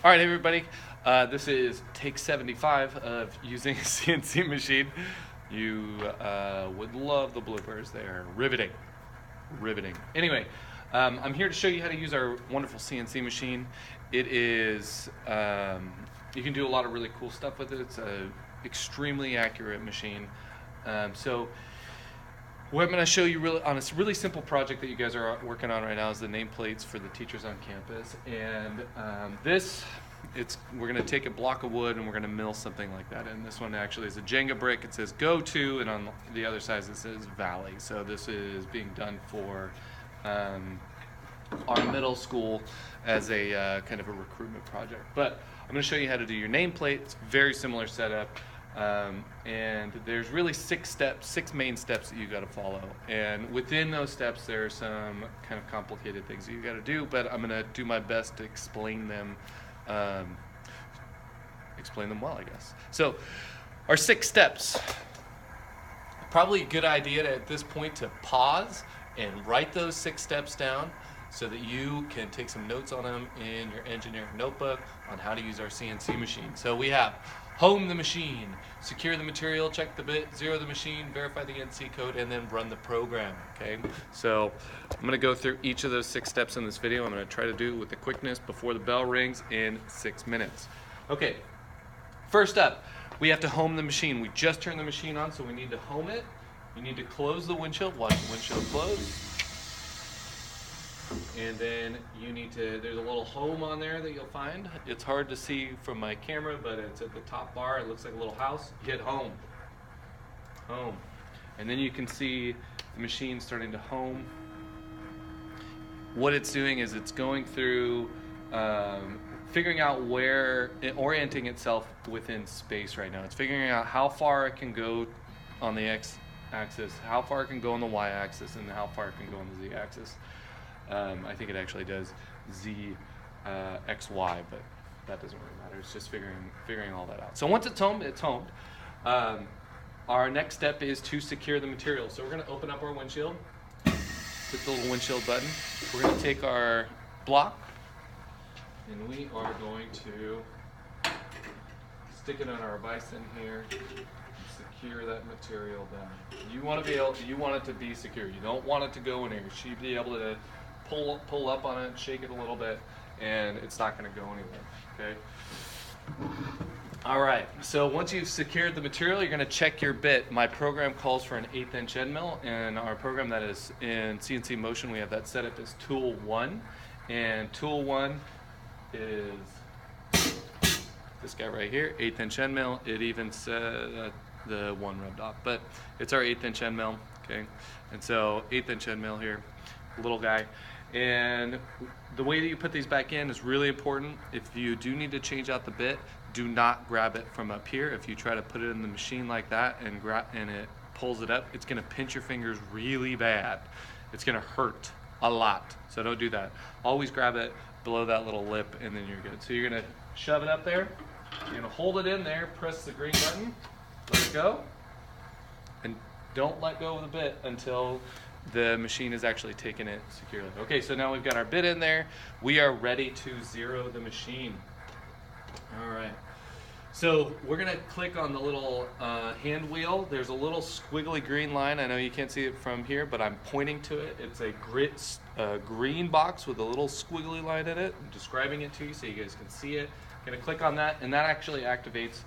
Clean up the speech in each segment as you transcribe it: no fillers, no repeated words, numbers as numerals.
All right, everybody. This is take 75 of using a CNC machine. You would love the bloopers. They are riveting. Riveting. Anyway, I'm here to show you how to use our wonderful CNC machine. It is, you can do a lot of really cool stuff with it. It's an extremely accurate machine. So what I'm going to show you on a really simple project that you guys are working on right now is the nameplates for the teachers on campus. And we're going to take a block of wood and we're going to mill something like that. And this one actually is a Jenga brick. It says go to, and on the other side it says valley. So this is being done for our middle school as a kind of a recruitment project. But I'm going to show you how to do your nameplate. It's a very similar setup. And there's really six main steps that you got to follow. And within those steps, there are some kind of complicated things that you got to do, but I'm going to do my best to explain them well, I guess. So our 6 steps, probably a good idea at this point to pause and write those 6 steps down so that you can take some notes on them in your engineering notebook on how to use our CNC machine. So we have home the machine, secure the material, check the bit, zero the machine, verify the NC code, and then run the program, okay? So I'm going to go through each of those 6 steps in this video. I'm going to try to do it with the quickness before the bell rings in 6 minutes. Okay, first up, we have to home the machine. We just turned the machine on, so we need to home it. You need to close the windshield, watch the windshield close. And then you need to, there's a little home on there that you'll find. It's hard to see from my camera, but it's at the top bar. It looks like a little house. Hit home. Home. And then you can see the machine starting to home. What it's doing is it's going through figuring out orienting itself within space right now. It's figuring out how far it can go on the x-axis, how far it can go on the y-axis, and how far it can go on the z-axis. I think it actually does z, x, y, but that doesn't really matter. It's just figuring all that out. So once it's homed, it's homed. Our next step is to secure the material. So we're going to open up our windshield, click the little windshield button. We're going to take our block, and we are going to stick it on our vise in here and secure that material down. You want it to be secure. You don't want it to go in here. You should be able to pull up on it, shake it a little bit, and it's not going to go anywhere, okay? All right, so once you've secured the material, you're going to check your bit. My program calls for an 1/8 inch end mill, and our program that is in CNC Motion, we have that set up as Tool 1, and Tool 1 is this guy right here, 1/8 inch end mill. It even said the 1 rubbed off, but it's our 1/8 inch end mill, okay? And so 1/8 inch end mill here, little guy. And the way that you put these back in is really important. If you do need to change out the bit, do not grab it from up here. If you try to put it in the machine like that and it pulls it up, it's gonna pinch your fingers really bad. It's gonna hurt a lot, so don't do that. Always grab it below that little lip and then you're good. So you're gonna shove it up there, you're gonna hold it in there, press the green button, let it go, and don't let go of the bit until the machine is actually taking it securely. Okay, so now we've got our bit in there. We are ready to zero the machine. All right. So we're gonna click on the little hand wheel. There's a little squiggly green line. I know you can't see it from here, but I'm pointing to it. It's a green box with a little squiggly line in it. I'm describing it to you so you guys can see it. Gonna click on that, and that actually activates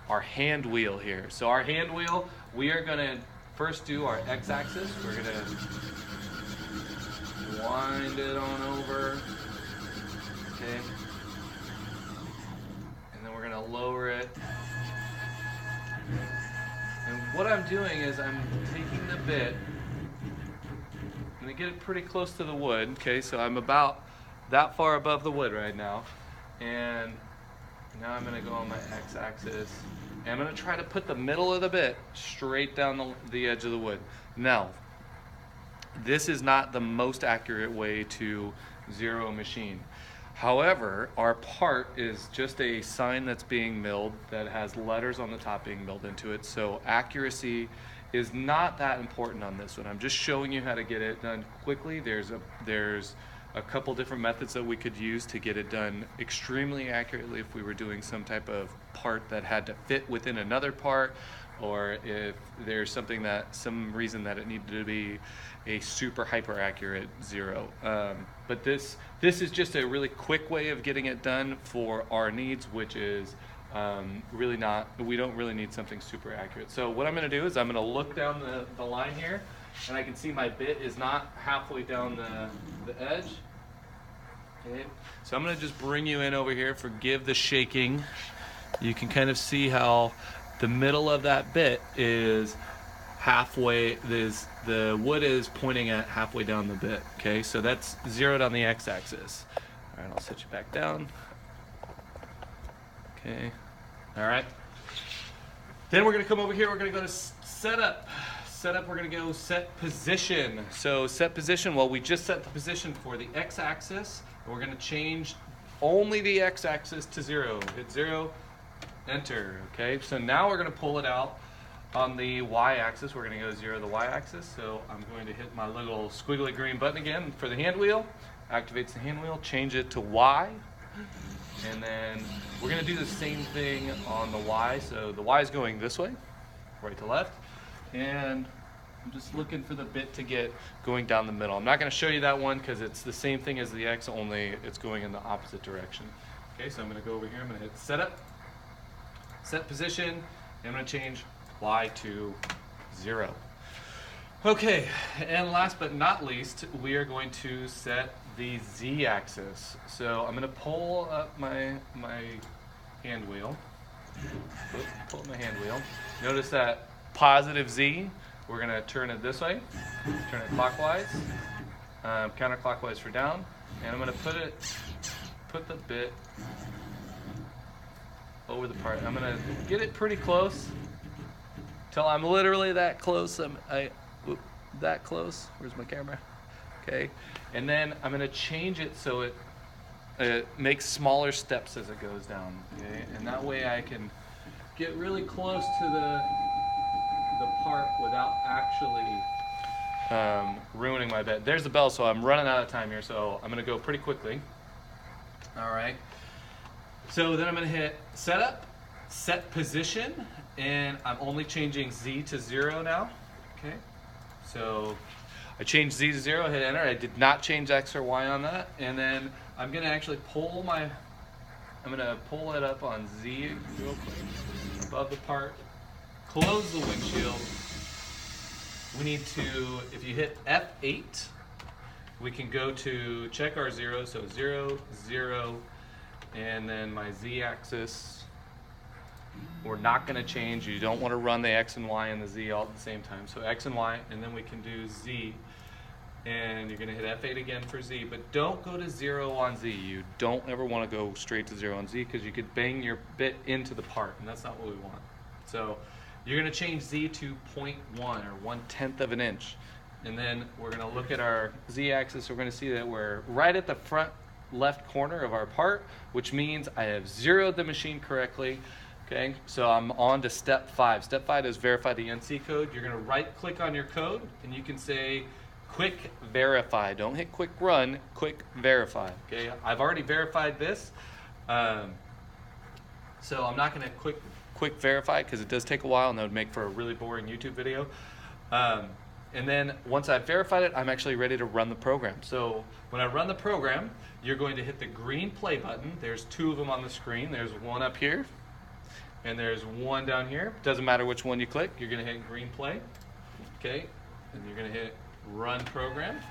our hand wheel here. So our hand wheel, we are gonna first do our x-axis. We're gonna wind it on over, okay? And then we're gonna lower it. And what I'm doing is I'm taking the bit, I'm gonna get it pretty close to the wood, okay? So I'm about that far above the wood right now. And now I'm gonna go on my x-axis. And I'm going to try to put the middle of the bit straight down the edge of the wood. Now, this is not the most accurate way to zero a machine. However, our part is just a sign that's being milled that has letters on the top being milled into it. So accuracy is not that important on this one. I'm just showing you how to get it done quickly. There's a couple different methods that we could use to get it done extremely accurately if we were doing some type of part that had to fit within another part, or if there's some reason that it needed to be a super hyper accurate zero. But this is just a really quick way of getting it done for our needs, which is we don't really need something super accurate. So what I'm going to do is I'm going to look down the line here, and I can see my bit is not halfway down the edge. Okay. So I'm going to just bring you in over here. Forgive the shaking. You can kind of see how the middle of that bit is halfway, the wood is pointing at halfway down the bit. Okay, so that's zeroed on the x-axis. All right, I'll set you back down. Okay, all right. Then we're gonna come over here, we're gonna go to setup. Setup, we're gonna go set position. So set position, well, we just set the position for the x-axis. We're gonna change only the x-axis to 0. Hit 0, enter, okay? So now we're gonna pull it out on the y-axis. We're gonna go 0 to the y-axis. So I'm going to hit my little squiggly green button again for the hand wheel. Activates the hand wheel, change it to y. And then we're gonna do the same thing on the y. So the y is going this way, right to left. And I'm just looking for the bit to get going down the middle. I'm not gonna show you that one because it's the same thing as the x, only it's going in the opposite direction. Okay, so I'm gonna go over here, I'm gonna hit setup, set position, and I'm gonna change y to 0. Okay, and last but not least, we are going to set the z-axis. So I'm gonna pull up my hand wheel. Oops, pull up my hand wheel. Notice that positive z, we're gonna turn it this way, turn it clockwise, counterclockwise for down, and I'm gonna put the bit over the part. I'm gonna get it pretty close till I'm literally that close. That close. Where's my camera? Okay, and then I'm gonna change it so it makes smaller steps as it goes down. Okay, and that way I can get really close to the part without actually ruining my bit. There's the bell, so I'm running out of time here, so I'm gonna go pretty quickly. All right, so then I'm gonna hit setup, set position, and I'm only changing z to 0 now. Okay, so I changed z to 0, hit enter. I did not change x or y on that. And then I'm gonna actually pull it up on z real quick, above the part, close the windshield. We need to, if you hit F8, we can go to check our zeros, so 0, 0, and then my z-axis, we're not gonna change. You don't wanna run the x and y and the z all at the same time. So x and y, and then we can do z. And you're gonna hit F8 again for z, but don't go to 0 on z. You don't ever wanna go straight to 0 on z because you could bang your bit into the part, and that's not what we want. So you're gonna change z to 0.1 or 1/10 of an inch. And then we're gonna look at our z-axis. We're gonna see that we're right at the front left corner of our part, which means I have zeroed the machine correctly. Okay, so I'm on to step 5. Step 5 is verify the NC code. You're gonna right click on your code and you can say quick verify. Don't hit quick run, quick verify. Okay, I've already verified this. So I'm not gonna quick verify because it does take a while and that would make for a really boring YouTube video. And then once I've verified it, I'm actually ready to run the program. So when I run the program, you're going to hit the green play button. There's 2 of them on the screen. There's one up here and there's one down here. Doesn't matter which one you click, you're gonna hit green play. Okay, and you're gonna hit run program.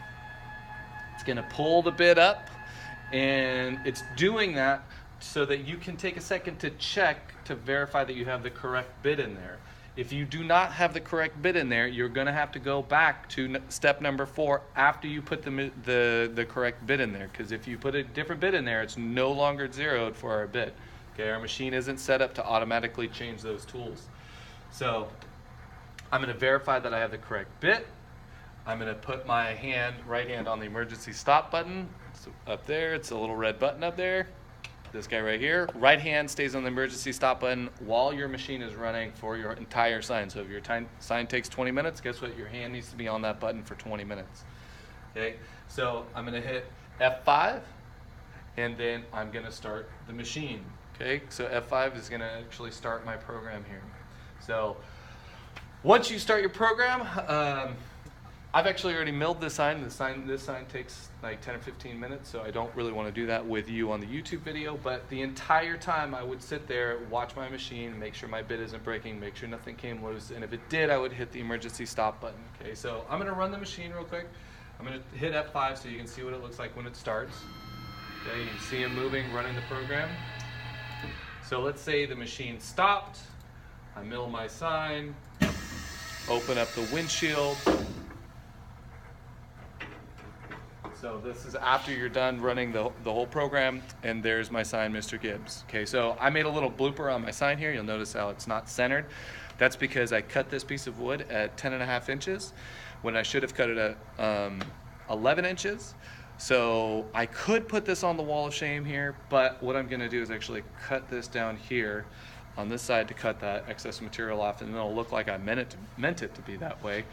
It's gonna pull the bit up, and it's doing that so that you can take a second to check to verify that you have the correct bit in there. If you do not have the correct bit in there, you're gonna have to go back to step number 4 after you put the correct bit in there, because if you put a different bit in there, it's no longer zeroed for our bit. Okay, our machine isn't set up to automatically change those tools. So I'm gonna verify that I have the correct bit. I'm gonna put my right hand on the emergency stop button. It's up there, it's a little red button up there. This guy right here. Right hand stays on the emergency stop button while your machine is running for your entire sign. So if your sign takes 20 minutes, guess what? Your hand needs to be on that button for 20 minutes. Okay, so I'm gonna hit F5, and then I'm gonna start the machine. Okay, so F5 is gonna actually start my program here. So once you start your program, I've actually already milled this sign. This sign takes like 10 or 15 minutes, so I don't really want to do that with you on the YouTube video, but the entire time I would sit there, watch my machine, make sure my bit isn't breaking, make sure nothing came loose, and if it did, I would hit the emergency stop button. Okay, so I'm gonna run the machine real quick. I'm gonna hit F5 so you can see what it looks like when it starts. Okay, you can see him moving, running the program. So let's say the machine stopped, I mill my sign, open up the windshield. So this is after you're done running the whole program, and there's my sign, Mr. Gibbs. Okay, so I made a little blooper on my sign here. You'll notice how it's not centered. That's because I cut this piece of wood at 10.5 inches when I should have cut it at 11 inches. So I could put this on the wall of shame here, but what I'm gonna do is actually cut this down here on this side to cut that excess material off, and it'll look like I meant it to be that way.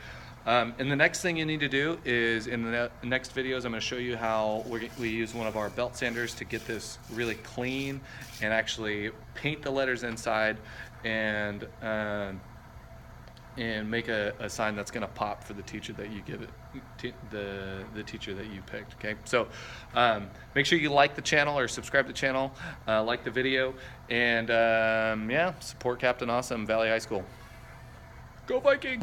And the next thing you need to do is, in the next videos, I'm going to show you how we use one of our belt sanders to get this really clean and actually paint the letters inside and make a sign that's going to pop for the teacher that you give it, the teacher that you picked. Okay, so make sure you like the channel or subscribe to the channel, like the video, and yeah, support Captain Awesome, Valley High School. Go Vikings!